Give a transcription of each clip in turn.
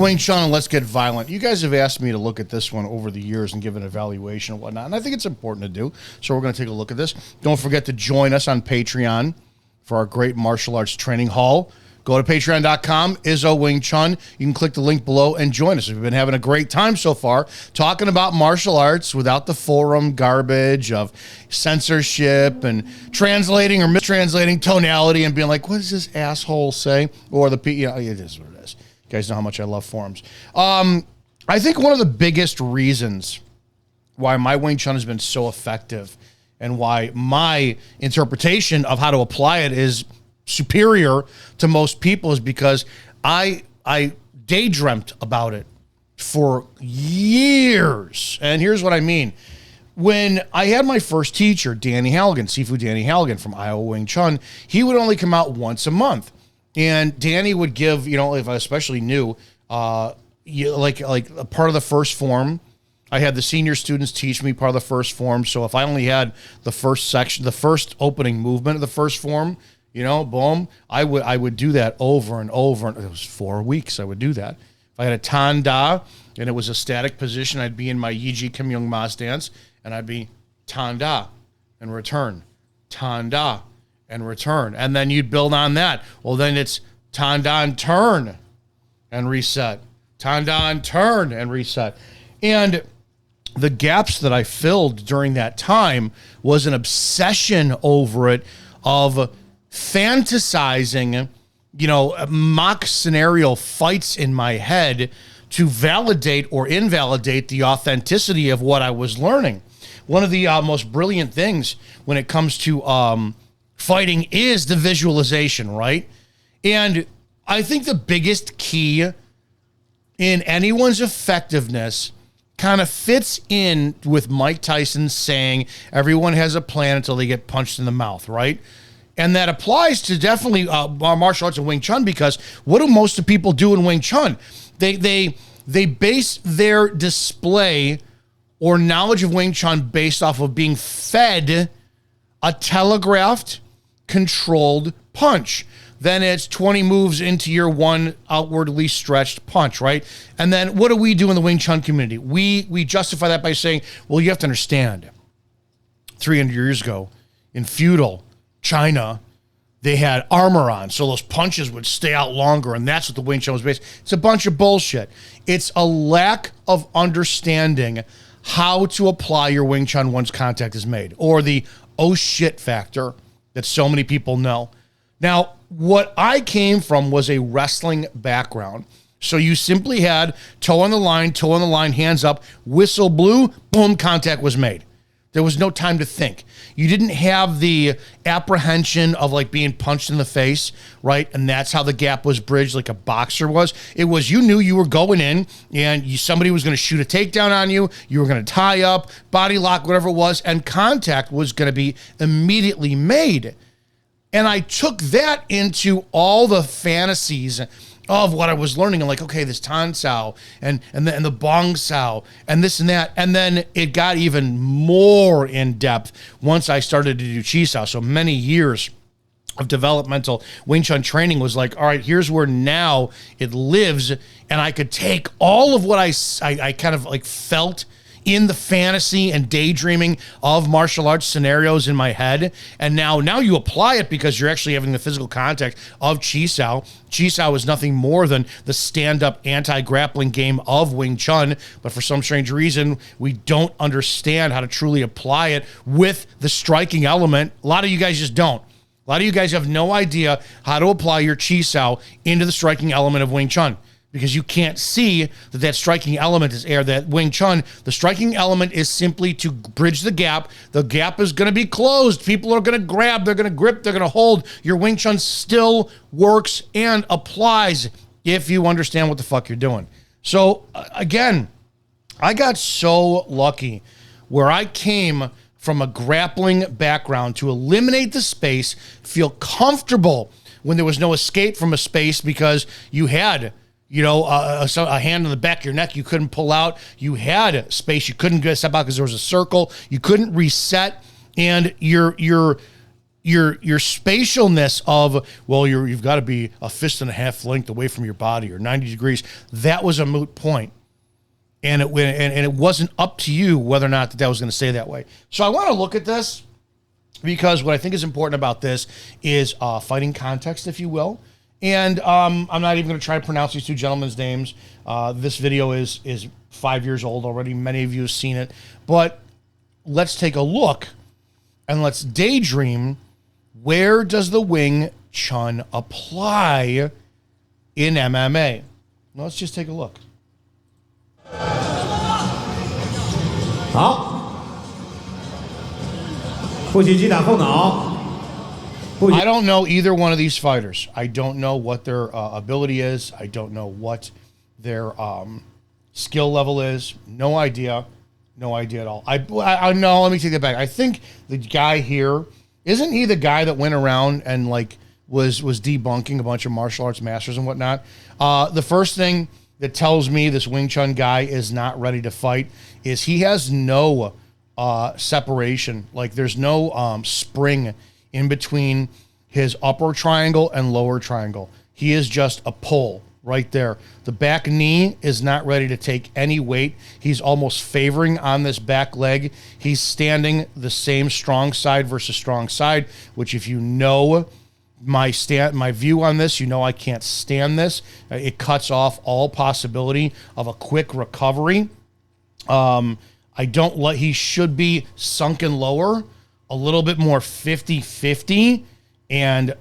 Wing Chun and Let's Get Violent. You guys have asked me to look at this one over the years and give an evaluation and whatnot, and I think it's important to do. So we're going to take a look at this. Don't forget to join us on Patreon for our great martial arts training hall. Go to patreon.com, Izzo Wing Chun. You can click the link below and join us. We've been having a great time so far talking about martial arts without the forum garbage of censorship and translating or mistranslating tonality and being like, what does this asshole say? Or it is what it is. You guys know how much I love forums. I think one of the biggest reasons why my Wing Chun has been so effective and why my interpretation of how to apply it is superior to most people is because I daydreamt about it for years. And here's what I mean. When I had my first teacher, Danny Halligan, Sifu Danny Halligan from Iowa Wing Chun, he would only come out once a month. And Danny would give, if I especially knew, like a part of the first form, I had the senior students teach me part of the first form. So if I only had the first section, the first opening movement of the first form, boom, I would do that over and over. And it was 4 weeks I would do that. If I had a Tan Da and it was a static position, I'd be in my Yiji Kim Young Ma stance and I'd be Tan Da and return, Tan Da and return. And then you'd build on that. Well, then it's Tan Da and turn and reset. Tan Da and turn and reset. And the gaps that I filled during that time was an obsession over it of fantasizing, mock scenario fights in my head to validate or invalidate the authenticity of what I was learning. One of the most brilliant things when it comes to fighting is the visualization, right? And I think the biggest key in anyone's effectiveness kind of fits in with Mike Tyson saying everyone has a plan until they get punched in the mouth, right? And that applies to definitely martial arts and Wing Chun, because what do most of people do in Wing Chun? They base their display or knowledge of Wing Chun based off of being fed a telegraphed, controlled punch. Then it's 20 moves into your one outwardly stretched punch, right? And then what do we do in the Wing Chun community? We justify that by saying, well, you have to understand, 300 years ago in feudal China, they had armor on, so those punches would stay out longer, and that's what the Wing Chun was based. It's a bunch of bullshit. It's a lack of understanding how to apply your Wing Chun once contact is made, or the oh shit factor that so many people know. Now, what I came from was a wrestling background. So you simply had toe on the line, hands up, whistle blew, boom, contact was made. There was no time to think. You didn't have the apprehension of like being punched in the face, right? And that's how the gap was bridged like a boxer was. It was, you knew you were going in and somebody was going to shoot a takedown on you. You were going to tie up, body lock, whatever it was, and contact was going to be immediately made. And I took that into all the fantasies of what I was learning. I'm like, okay, this Tan Sao and the Bong Sao and this and that. And then it got even more in depth once I started to do Chi Sao. So many years of developmental Wing Chun training was like, all right, here's where now it lives. And I could take all of what I kind of like felt in the fantasy and daydreaming of martial arts scenarios in my head. And now you apply it because you're actually having the physical contact of Chi Sao. Chi Sao is nothing more than the stand-up anti-grappling game of Wing Chun. But for some strange reason, we don't understand how to truly apply it with the striking element. A lot of you guys just don't. A lot of you guys have no idea how to apply your Chi Sao into the striking element of Wing Chun, because you can't see that striking element is air. That Wing Chun, the striking element is simply to bridge the gap. The gap is going to be closed. People are going to grab, they're going to grip, they're going to hold. Your Wing Chun still works and applies if you understand what the fuck you're doing. So again, I got so lucky where I came from a grappling background to eliminate the space, feel comfortable when there was no escape from a space because you had a hand on the back of your neck you couldn't pull out. You had space you couldn't step out because there was a circle. You couldn't reset, and your your spatialness of, well, you've got to be a fist and a half length away from your body or 90 degrees. That was a moot point. And it wasn't up to you whether or not that was going to stay that way. So I want to look at this because what I think is important about this is fighting context, if you will. And I'm not even going to try to pronounce these two gentlemen's names. This video is 5 years old already. Many of you have seen it. But let's take a look and let's daydream. Where does the Wing Chun apply in MMA? Well, let's just take a look. I don't know either one of these fighters. I don't know what their ability is. I don't know what their skill level is. No idea. No idea at all. I know. Let me take that back. I think the guy here, isn't he the guy that went around and like was debunking a bunch of martial arts masters and whatnot? The first thing that tells me this Wing Chun guy is not ready to fight is he has no separation. Like there's no spring in between his upper triangle and lower triangle. He is just a pull right there. The back knee is not ready to take any weight. He's almost favoring on this back leg. He's standing the same strong side versus strong side, which if you know my view on this, you know I can't stand this. It cuts off all possibility of a quick recovery. He should be sunken lower, a little bit more 50-50. And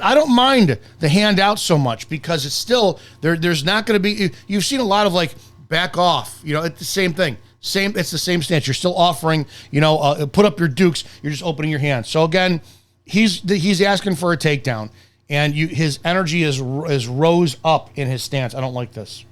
I don't mind the handout so much because it's still there's not going to be, you've seen a lot of like back off, it's the same thing. It's the same stance. You're still offering, put up your dukes. You're just opening your hands. So again, he's asking for a takedown and his energy is rose up in his stance. I don't like this.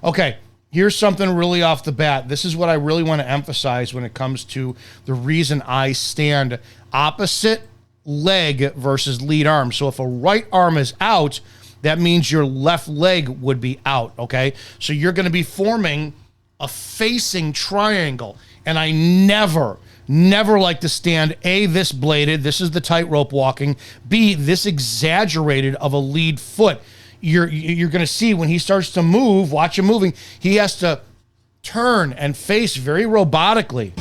Okay, here's something really off the bat. This is what I really want to emphasize when it comes to the reason I stand opposite leg versus lead arm. So if a right arm is out, that means your left leg would be out, okay? So you're going to be forming a facing triangle. And I never like to stand, A, this bladed, this is the tightrope walking, B, this exaggerated of a lead foot. You're going to see when he starts to move, watch him moving, he has to turn and face very robotically.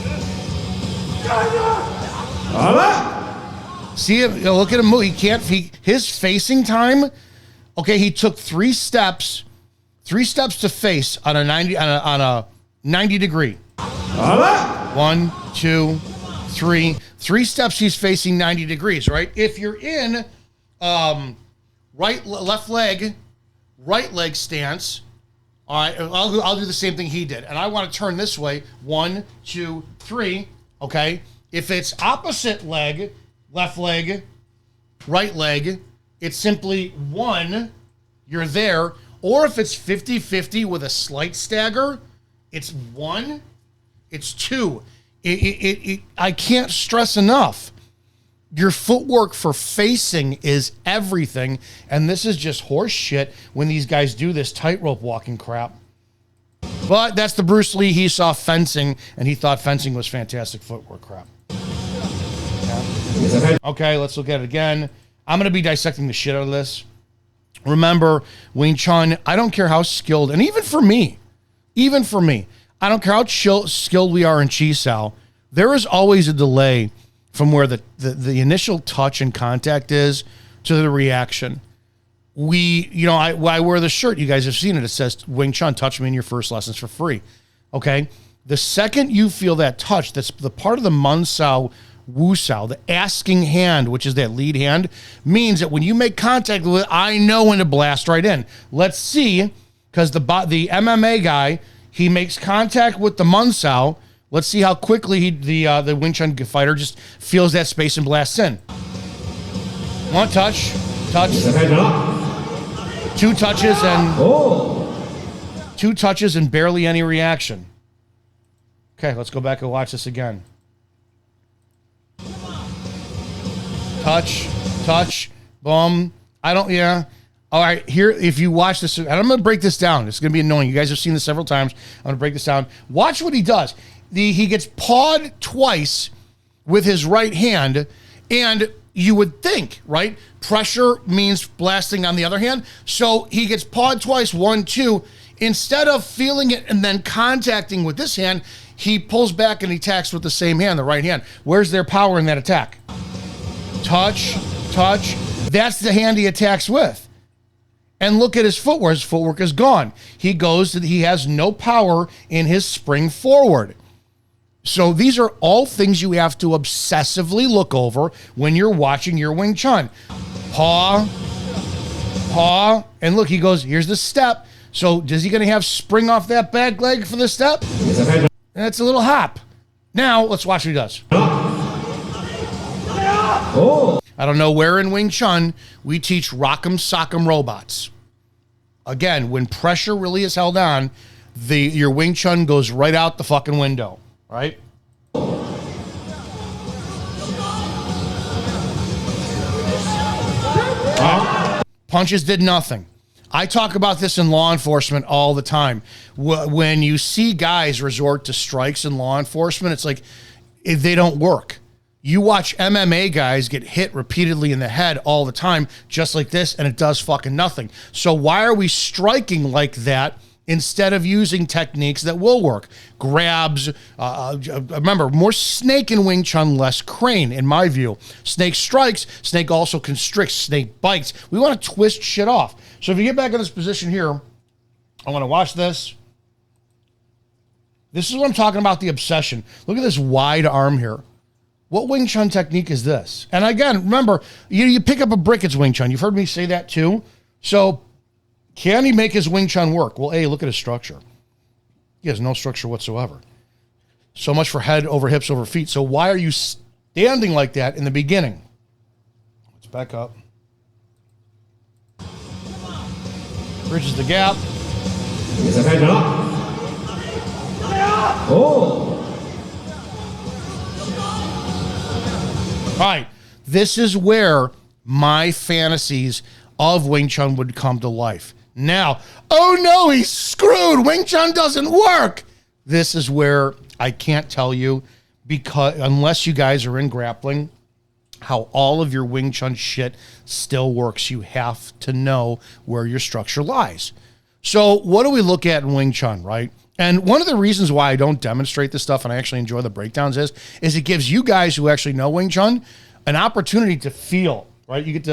See him, look at him move. His facing time, okay, he took 3 steps to face on a 90 degree. 1, 2, 3. 3 steps he's facing 90 degrees, right? If you're in left leg, right leg stance, all right, I'll do the same thing he did. And I want to turn this way. 1, 2, 3, okay? If it's opposite leg, left leg, right leg, it's simply 1, you're there. Or if it's 50-50 with a slight stagger, it's 1, it's 2. I can't stress enough. Your footwork for facing is everything, and this is just horse shit when these guys do this tightrope walking crap. But that's the Bruce Lee he saw fencing, and he thought fencing was fantastic footwork crap. Yeah. Okay, let's look at it again. I'm going to be dissecting the shit out of this. Remember, Wing Chun, I don't care how skilled, and even for me, I don't care how skilled we are in Chi Sao, there is always a delay from where the initial touch and contact is to the reaction. I wear the shirt. You guys have seen it. It says Wing Chun, touch me in your first lessons for free. Okay. The second you feel that touch, that's the part of the Man Sao, Wu Sao, the asking hand, which is that lead hand, means that when you make contact with it, I know when to blast right in. Let's see, because the MMA guy, he makes contact with the Man Sao. Let's see how quickly the Wing Chun fighter just feels that space and blasts in. One touch, 2 touches, and 2 touches and barely any reaction. Okay, let's go back and watch this again. Touch, boom. All right, here, if you watch this, and I'm going to break this down. It's going to be annoying. You guys have seen this several times. I'm going to break this down. Watch what he does. He gets pawed twice with his right hand, and you would think, right? Pressure means blasting on the other hand. So he gets pawed twice, 1, 2. Instead of feeling it and then contacting with this hand, he pulls back and he attacks with the same hand, the right hand. Where's their power in that attack? Touch, touch. That's the hand he attacks with. And look at his footwork. His footwork is gone. He has no power in his spring forward. So these are all things you have to obsessively look over when you're watching your Wing Chun. Paw, paw, and look, he goes, here's the step. So is he going to have spring off that back leg for the step? That's a little hop. Now, let's watch what he does. Oh. I don't know where in Wing Chun we teach rock'em sock'em robots. Again, when pressure really is held on, your Wing Chun goes right out the fucking window, right? Punches did nothing. I talk about this in law enforcement all the time. When you see guys resort to strikes in law enforcement, it's like they don't work. You watch MMA guys get hit repeatedly in the head all the time, just like this, and it does fucking nothing. So why are we striking like that instead of using techniques that will work? Grabs, remember, more snake in Wing Chun, less crane, in my view. Snake strikes, snake also constricts, snake bites. We want to twist shit off. So if you get back in this position here, I want to watch this. This is what I'm talking about, the obsession. Look at this wide arm here. What Wing Chun technique is this? And again, remember, you pick up a brick, it's Wing Chun. You've heard me say that too. So can he make his Wing Chun work? Well, A, look at his structure. He has no structure whatsoever. So much for head over hips over feet. So why are you standing like that in the beginning? Let's back up. Bridges the gap. Oh. All right, this is where my fantasies of Wing Chun would come to life. Now, oh no, he's screwed. Wing Chun doesn't work. This is where I can't tell you, because unless you guys are in grappling, how all of your Wing Chun shit still works. You have to know where your structure lies. So what do we look at in Wing Chun, right? And one of the reasons why I don't demonstrate this stuff and I actually enjoy the breakdowns is it gives you guys who actually know Wing Chun an opportunity to feel, right? You get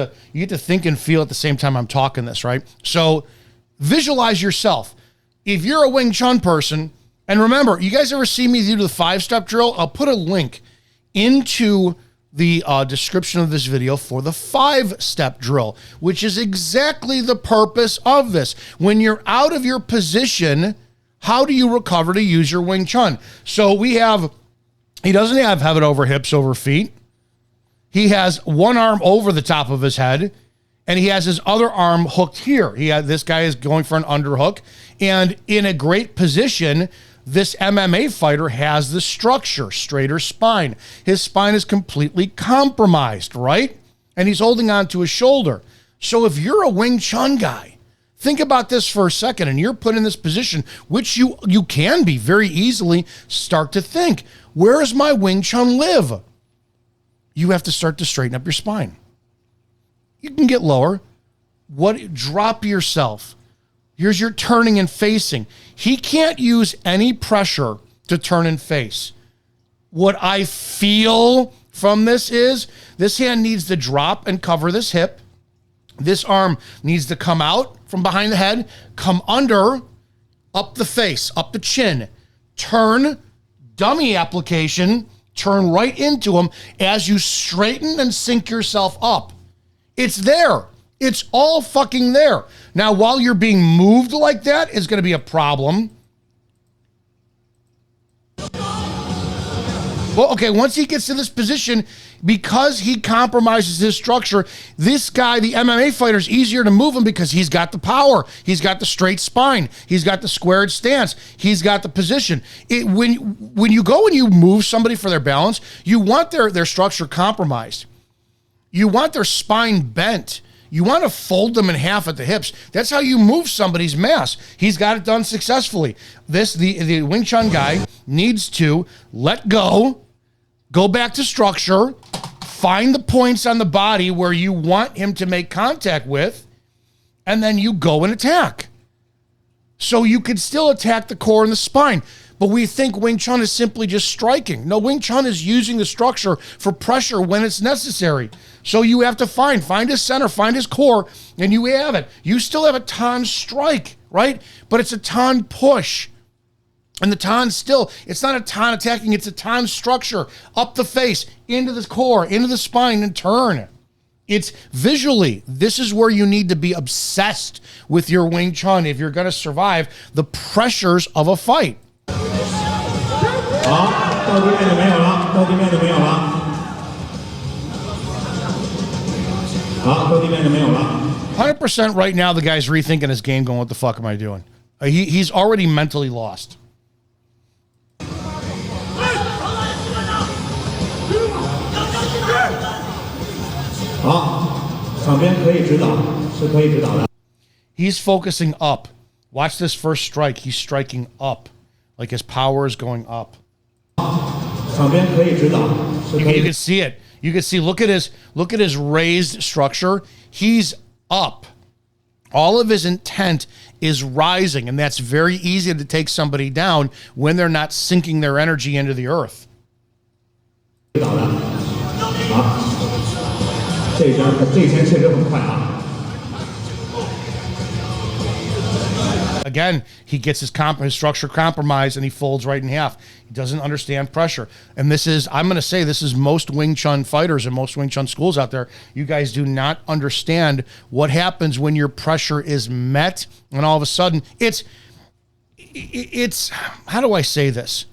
to think and feel at the same time I'm talking this, right? So visualize yourself. If you're a Wing Chun person, and remember, you guys ever see me do the 5-step drill? I'll put a link into the description of this video for the 5-step drill, which is exactly the purpose of this. When you're out of your position, how do you recover to use your Wing Chun? So he doesn't have head over hips over feet. He has one arm over the top of his head, and he has his other arm hooked here. This guy is going for an underhook, and in a great position, this MMA fighter has the structure, straighter spine. His spine is completely compromised, right? And he's holding on to his shoulder. So if you're a Wing Chun guy, think about this for a second, and you're put in this position, which you can be very easily, start to think, where does my Wing Chun live? You have to start to straighten up your spine. You can get lower. Drop yourself. Here's your turning and facing. He can't use any pressure to turn and face. What I feel from this is this hand needs to drop and cover this hip. This arm needs to come out from behind the head, come under, up the face, up the chin, turn, dummy application, turn right into him as you straighten and sink yourself up. It's there. It's all fucking there. Now, while you're being moved like that is going to be a problem. Well, okay, once he gets to this position, because he compromises his structure, this guy, the MMA fighter, is easier to move him because he's got the power. He's got the straight spine. He's got the squared stance. He's got the position. When you go and you move somebody for their balance, you want their structure compromised. You want their spine bent. You want to fold them in half at the hips. That's how you move somebody's mass. He's got it done successfully. The Wing Chun guy needs to let go back to structure, find the points on the body where you want him to make contact with, and then you go and attack. So you could still attack the core and the spine. But we think Wing Chun is simply just striking. No, Wing Chun is using the structure for pressure when it's necessary. So you have to find his center, find his core, and you have it. You still have a Tan strike, right? But it's a Tan push. And the Tan still, it's not a Tan attacking, it's a Tan structure. Up the face, into the core, into the spine, and turn. It's visually, this is where you need to be obsessed with your Wing Chun if you're going to survive the pressures of a fight. 好，到地面就没有了，到地面就没有了。好，到地面就没有了。 100% right now, the guy's rethinking his game, going, what the fuck am I doing? He's already mentally lost. 好，场边可以指导，是可以指导的。 He's focusing up. Watch this first strike. He's striking up. Like his power is going up. 场边可以指导，是可以。 You can see it. You can see, look at his raised structure. He's up. All of his intent is rising, and that's very easy to take somebody down when they're not sinking their energy into the earth. 指导的，好，这一拳确实很快啊。 Again, he gets his structure compromised and he folds right in half. He doesn't understand pressure. And this is, I'm going to say, this is most Wing Chun fighters and most Wing Chun schools out there. You guys do not understand what happens when your pressure is met and all of a sudden it's, how do I say this?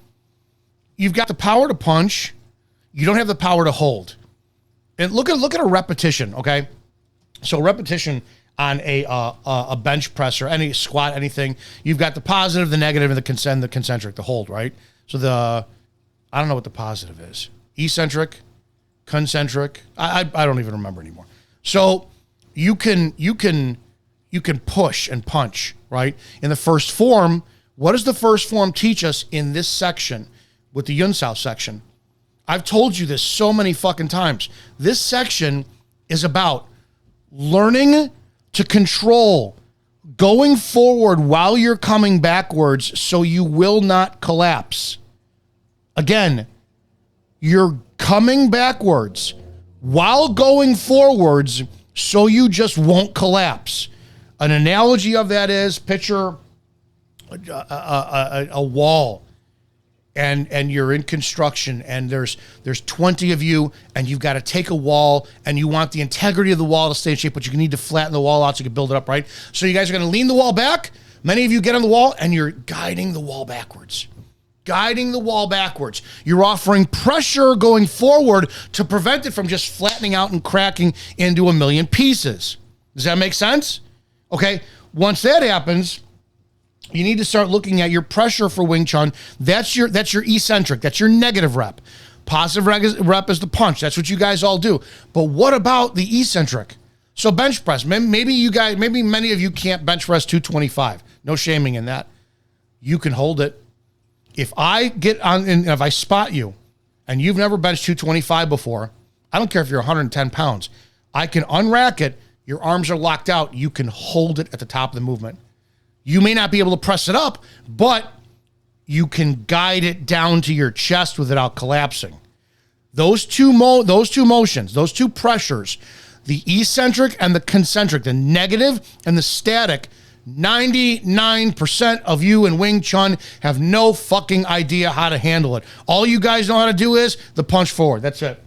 You've got the power to punch. You don't have the power to hold. And look at a repetition, okay? So repetition on a bench press or any squat, anything, you've got the positive, the negative, and the concentric, the hold, right? So I don't know what the positive is. Eccentric, concentric. I don't even remember anymore. So you can push and punch, right? In the first form, what does the first form teach us in this section with the Yun Sao section? I've told you this so many fucking times. This section is about learning to control going forward while you're coming backwards so you will not collapse. Again, you're coming backwards while going forwards so you just won't collapse. An analogy of that is picture a wall. And you're in construction and there's 20 of you and you've got to take a wall and you want the integrity of the wall to stay in shape, but you need to flatten the wall out so you can build it up, right? So you guys are going to lean the wall back. Many of you get on the wall and you're guiding the wall backwards. Guiding the wall backwards. You're offering pressure going forward to prevent it from just flattening out and cracking into a million pieces. Does that make sense? Okay. Once that happens, you need to start looking at your pressure for Wing Chun. That's your eccentric. That's your negative rep. Positive rep is the punch. That's what you guys all do. But what about the eccentric? So bench press. Maybe many of you can't bench press 225. No shaming in that. You can hold it. If I get on and if I spot you and you've never benched 225 before, I don't care if you're 110 pounds. I can unrack it. Your arms are locked out. You can hold it at the top of the movement. You may not be able to press it up, but you can guide it down to your chest without collapsing. Those two motions, those two pressures, the eccentric and the concentric, the negative and the static, 99% of you in Wing Chun have no fucking idea how to handle it. All you guys know how to do is the punch forward. That's it.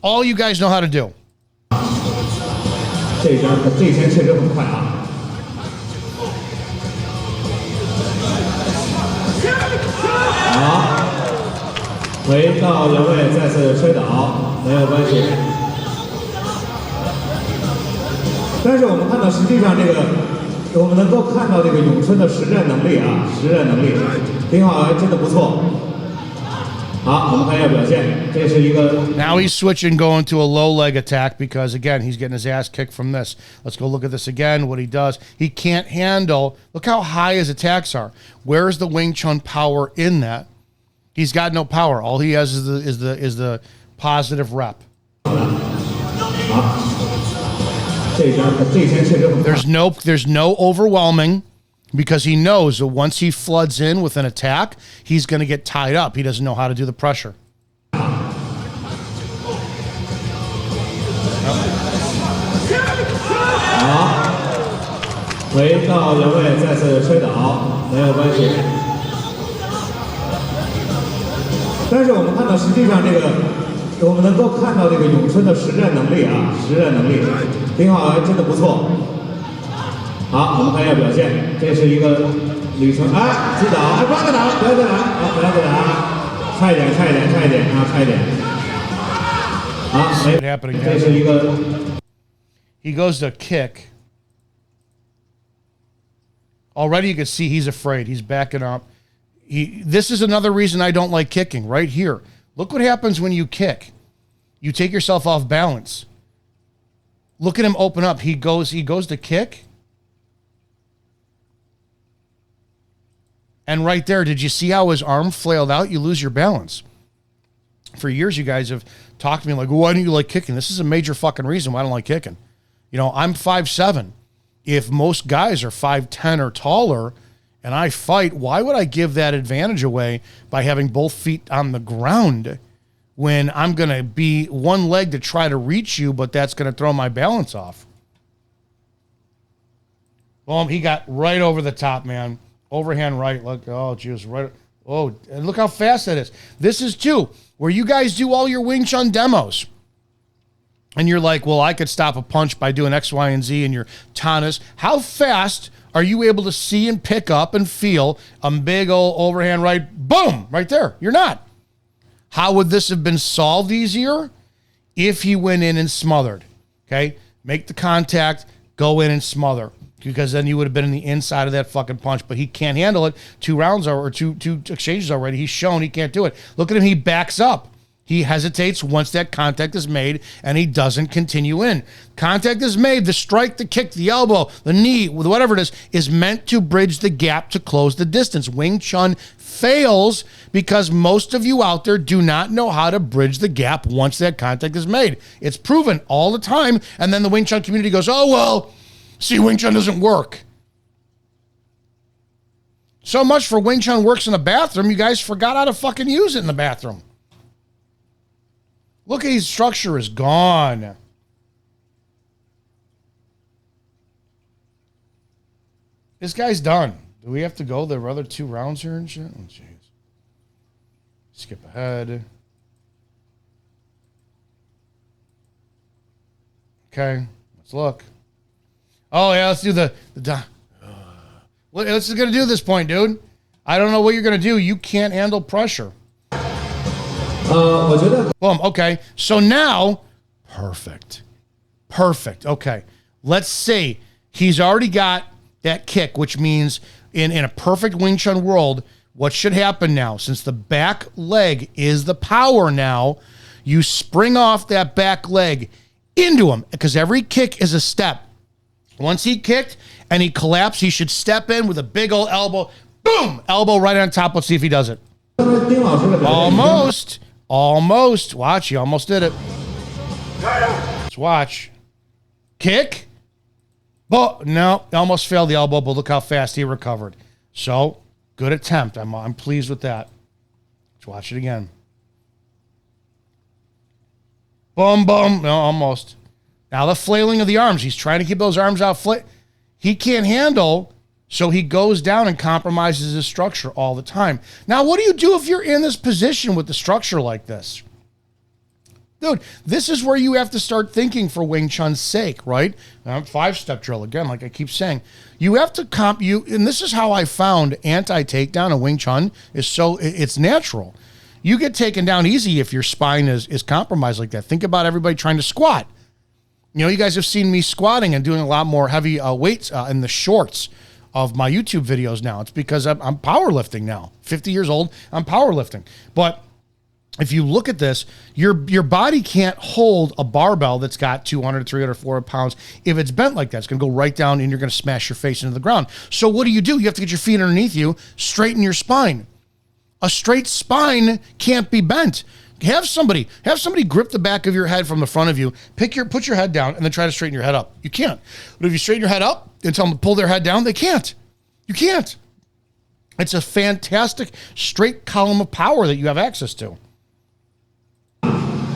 All you guys know how to do. 这一拳确实很快啊。 好，回到原位，再次摔倒，没有关系。但是我们看到，实际上这个，我们能够看到这个咏春的实战能力啊，实战能力挺好，真的不错。好，我们看一下表现，这是一个 Now he's switching, going to a low leg attack because, again, he's getting his ass kicked from this. Let's go look at this again, what he does. He can't handle, look how high his attacks are. Where's the Wing Chun power in that? He's got no power. All he has is the positive rep. There's no overwhelming because he knows that once he floods in with an attack, he's going to get tied up. He doesn't know how to do the pressure. 好，回到原位，再次吹倒，没有关系。但是我们看到，实际上这个，我们能够看到这个咏春的实战能力啊，实战能力挺好，真的不错。好，我们看一下表现，这是一个旅程，哎，击倒，哎，不要再打，不要再打，好，不要再打，差一点，差一点，差一点啊，差一点。好，这是一个。 He goes to kick. Already you can see he's afraid. He's backing up. This is another reason I don't like kicking right here. Look what happens when you kick. You take yourself off balance. Look at him open up. He goes to kick. And right there, did you see how his arm flailed out? You lose your balance. For years, you guys have talked to me like, why don't you like kicking? This is a major fucking reason why I don't like kicking. You know, I'm 5'7". If most guys are 5'10" or taller and I fight, why would I give that advantage away by having both feet on the ground when I'm going to be one leg to try to reach you, but that's going to throw my balance off? Well, he got right over the top, man. Overhand right. Look, oh, geez, right. Oh, and look how fast that is. This is, too, where you guys do all your Wing Chun demos. And you're like, well, I could stop a punch by doing X, Y, and Z in your tanas. How fast are you able to see and pick up and feel a big old overhand right? Boom, right there. You're not. How would this have been solved easier? If he went in and smothered, okay? Make the contact, go in and smother, because then you would have been in the inside of that fucking punch, but he can't handle it. 2 rounds or two exchanges already. He's shown he can't do it. Look at him. He backs up. He hesitates once that contact is made, and he doesn't continue in. Contact is made. The strike, the kick, the elbow, the knee, whatever it is meant to bridge the gap to close the distance. Wing Chun fails because most of you out there do not know how to bridge the gap once that contact is made. It's proven all the time, and then the Wing Chun community goes, oh, well, see, Wing Chun doesn't work. So much for Wing Chun works in the bathroom, you guys forgot how to fucking use it in the bathroom. Look at his structure is gone. This guy's done. Do we have to go the other 2 rounds here and shit? Oh, jeez. Skip ahead. Okay, let's look. Oh, yeah, let's do the what's it going to do at this point, dude? I don't know what you're going to do. You can't handle pressure. Boom. Okay. So now, perfect. Okay. Let's see. He's already got that kick, which means in a perfect Wing Chun world, what should happen now? Since the back leg is the power now, you spring off that back leg into him because every kick is a step. Once he kicked and he collapsed, he should step in with a big old elbow. Boom! Elbow right on top. Let's see if he does it. Almost. Watch, he almost did it. Let's watch. Kick. But no, almost failed the elbow, but look how fast he recovered. So, good attempt. I'm pleased with that. Let's watch it again. Boom, boom. No, almost. Now the flailing of the arms. He's trying to keep those arms out. He can't handle, so he goes down and compromises his structure all the time. Now, what do you do if you're in this position with the structure like this? Dude, this is where you have to start thinking for Wing Chun's sake, right? 5-step drill, again, like I keep saying. You have to and this is how I found anti-takedown in Wing Chun it's natural. You get taken down easy if your spine is compromised like that. Think about everybody trying to squat. You know, you guys have seen me squatting and doing a lot more heavy weights in the shorts of my YouTube videos now. It's because I'm powerlifting now. 50 years old, I'm powerlifting. But if you look at this, your body can't hold a barbell that's got 200, 300, 400 pounds. If it's bent like that, it's going to go right down and you're going to smash your face into the ground. So what do? You have to get your feet underneath you, straighten your spine. A straight spine can't be bent. Have somebody grip the back of your head from the front of you, put your head down, and then try to straighten your head up. You can't. But if you straighten your head up and tell them to pull their head down, they can't. You can't. It's a fantastic straight column of power that you have access to.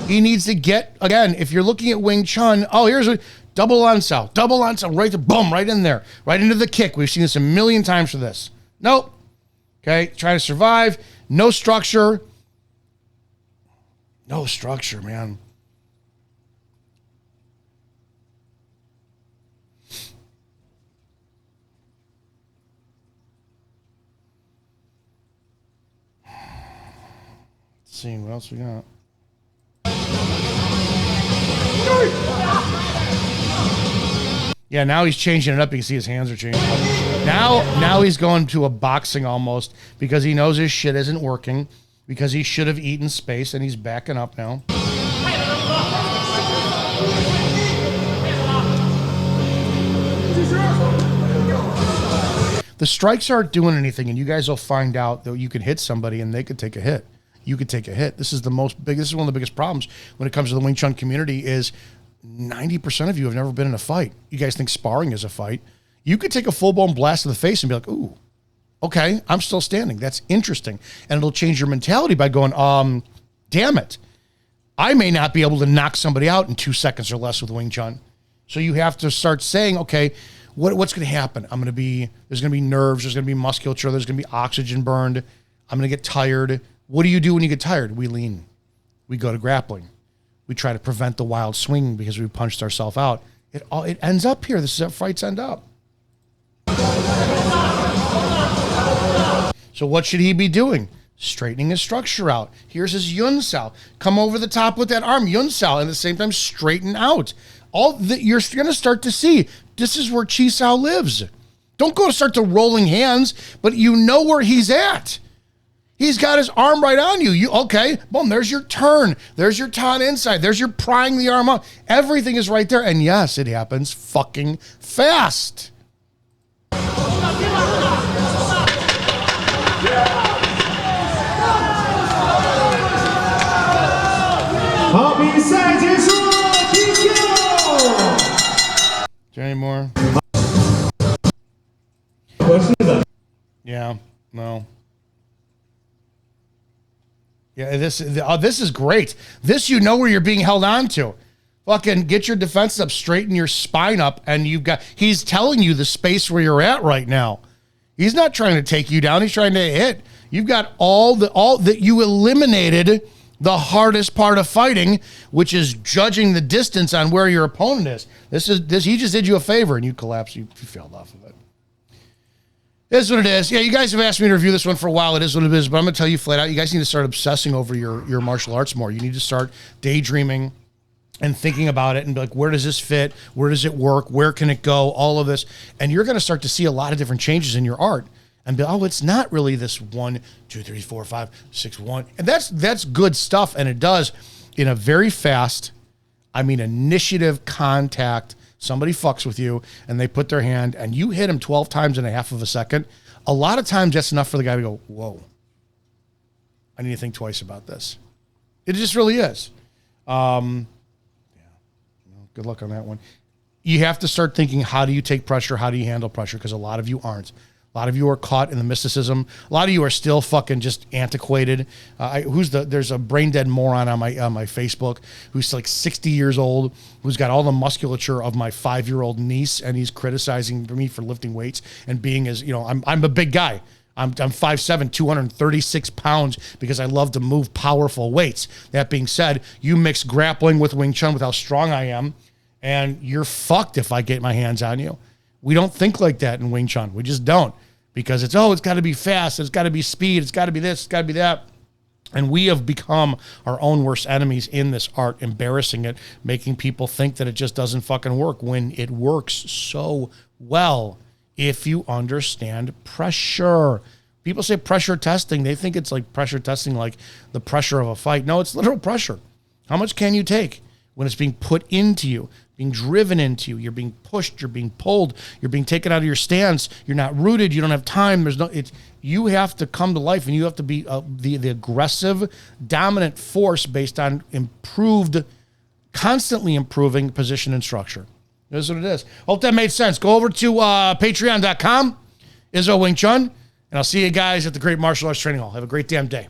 He needs to get, again, if you're looking at Wing Chun, here's a double lancao, right there, boom, right in there, right into the kick. We've seen this a million times for this. Nope. Okay, trying to survive, no structure. No structure, man. Let's see what else we got. Yeah, now he's changing it up. You can see his hands are changing. Now he's going to a boxing almost because he knows his shit isn't working because he should have eaten space and he's backing up now. The strikes aren't doing anything, and you guys will find out that you can hit somebody and they could take a hit. You could take a hit. This is one of the biggest problems when it comes to the Wing Chun community is 90% of you have never been in a fight. You guys think sparring is a fight. You could take a full-blown blast to the face and be like, ooh, okay, I'm still standing. That's interesting. And it'll change your mentality by going, damn it. I may not be able to knock somebody out in 2 seconds or less with Wing Chun. So you have to start saying, okay, what's going to happen? There's going to be nerves. There's going to be musculature. There's going to be oxygen burned. I'm going to get tired. What do you do when you get tired? We lean. We go to grappling. We try to prevent the wild swing because we punched ourselves out. It ends up here. This is how fights end up. So what should he be doing? Straightening his structure out. Here's his Yun Sao. Come over the top with that arm, Yun Sao, and at the same time straighten out. You're going to start to see this is where Chi Sao lives. Don't go start to rolling hands, but you know where he's at. He's got his arm right on you. Okay, boom, there's your turn. There's your Tan inside. There's your prying the arm up. Everything is right there. And yes, it happens fucking fast. Is there any more? Yeah, no. Yeah, this is great. This, you know where you're being held on to. Fucking get your defense up, straighten your spine up, and he's telling you the space where you're at right now. He's not trying to take you down, he's trying to hit. You've got all that you eliminated the hardest part of fighting, which is judging the distance on where your opponent is. He just did you a favor and you collapsed, you failed off of it. It is what it is. Yeah, you guys have asked me to review this one for a while. It is what it is, but I'm going to tell you flat out, you guys need to start obsessing over your martial arts more. You need to start daydreaming and thinking about it and be like, where does this fit? Where does it work? Where can it go? All of this. And you're going to start to see a lot of different changes in your art and be, it's not really this 1, 2, 3, 4, 5, 6, 1. And that's good stuff. And it does in a very fast, initiative contact. Somebody fucks with you and they put their hand and you hit him 12 times in a half of a second. A lot of times that's enough for the guy to go, whoa, I need to think twice about this. It just really is. Good luck on that one. You have to start thinking, how do you take pressure? How do you handle pressure? Because a lot of you aren't. A lot of you are caught in the mysticism. A lot of you are still fucking just antiquated. There's a brain dead moron on my Facebook who's like 60 years old, who's got all the musculature of my 5-year-old niece, and he's criticizing me for lifting weights and being I'm a big guy. I'm 5'7", 236 pounds because I love to move powerful weights. That being said, you mix grappling with Wing Chun with how strong I am, and you're fucked if I get my hands on you. We don't think like that in Wing Chun. We just don't, because it's got to be fast. It's got to be speed. It's got to be this. It's got to be that. And we have become our own worst enemies in this art, embarrassing it, making people think that it just doesn't fucking work when it works so well if you understand pressure. People say pressure testing. They think it's like pressure testing, like the pressure of a fight. No, it's literal pressure. How much can you take when it's being put into you, being driven into you? You're being pushed. You're being pulled. You're being taken out of your stance. You're not rooted. You don't have time. You have to come to life, and you have to be the aggressive, dominant force based on constantly improving position and structure. That's what it is. Hope that made sense. Go over to patreon.com, Izzo Wing Chun, and I'll see you guys at the Great Martial Arts Training Hall. Have a great damn day.